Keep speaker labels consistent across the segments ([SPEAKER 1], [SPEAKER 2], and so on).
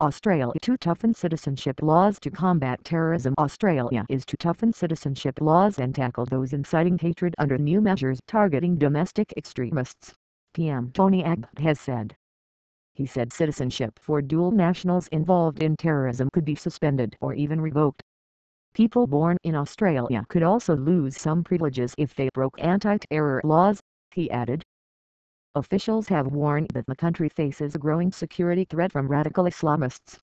[SPEAKER 1] Australia to toughen citizenship laws to combat terrorism. Australia is to toughen citizenship laws and tackle those inciting hatred under new measures targeting domestic extremists, PM Tony Abbott has said. He said citizenship for dual nationals involved in terrorism could be suspended or even revoked. People born in Australia could also lose some privileges if they broke anti-terror laws, he added. Officials have warned that the country faces a growing security threat from radical Islamists.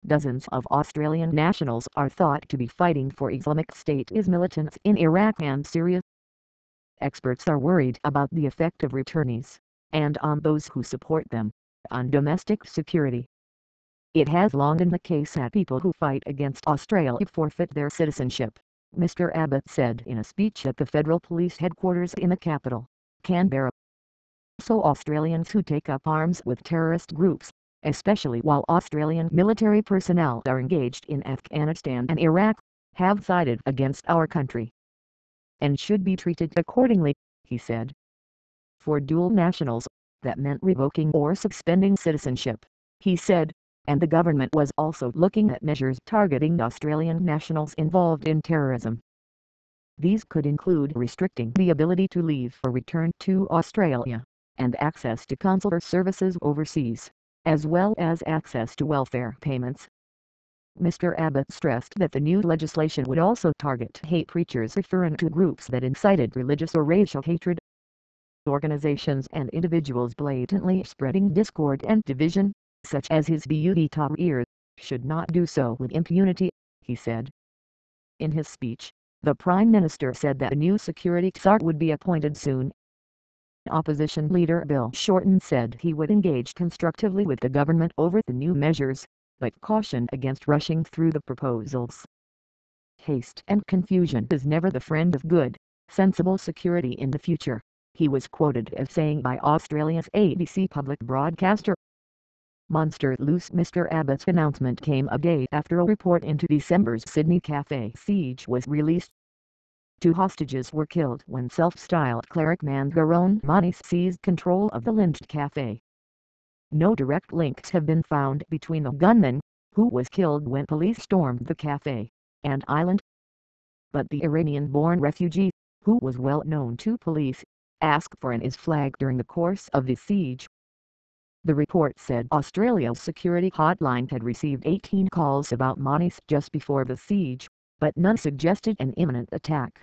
[SPEAKER 1] Dozens of Australian nationals are thought to be fighting for Islamic State militants in Iraq and Syria. Experts are worried about the effect of returnees, and on those who support them, on domestic security. It has long been the case that people who fight against Australia forfeit their citizenship, Mr. Abbott said in a speech at the Federal Police headquarters in the capital, Canberra. So Australians who take up arms with terrorist groups, especially while Australian military personnel are engaged in Afghanistan and Iraq, have sided against our country and should be treated accordingly, he said. For dual nationals, that meant revoking or suspending citizenship, he said, and the government was also looking at measures targeting Australian nationals involved in terrorism. These could include restricting the ability to leave or return to Australia, and access to consular services overseas, as well as access to welfare payments. Mr. Abbott stressed that the new legislation would also target hate preachers referring to groups that incited religious or racial hatred. Organizations and individuals blatantly spreading discord and division, such as his Tahrir, should not do so with impunity, he said. In his speech, the Prime Minister said that a new security czar would be appointed soon. Opposition leader Bill Shorten said he would engage constructively with the government over the new measures, but cautioned against rushing through the proposals. Haste and confusion is never the friend of good, sensible security in the future, he was quoted as saying by Australia's ABC public broadcaster. Monster Loose. Mr. Abbott's announcement came a day after a report into December's Sydney cafe siege was released. 2 hostages were killed when self-styled cleric Mangaron Manis seized control of the lynched cafe. No direct links have been found between the gunman, who was killed when police stormed the cafe, and Island. But the Iranian-born refugee, who was well known to police, asked for an IS flag during the course of the siege. The report said Australia's security hotline had received 18 calls about Manis just before the siege, but none suggested an imminent attack.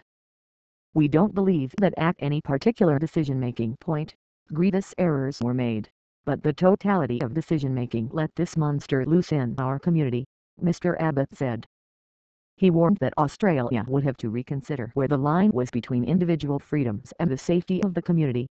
[SPEAKER 1] We don't believe that at any particular decision-making point, grievous errors were made, but the totality of decision-making let this monster loose in our community, Mr. Abbott said. He warned that Australia would have to reconsider where the line was between individual freedoms and the safety of the community.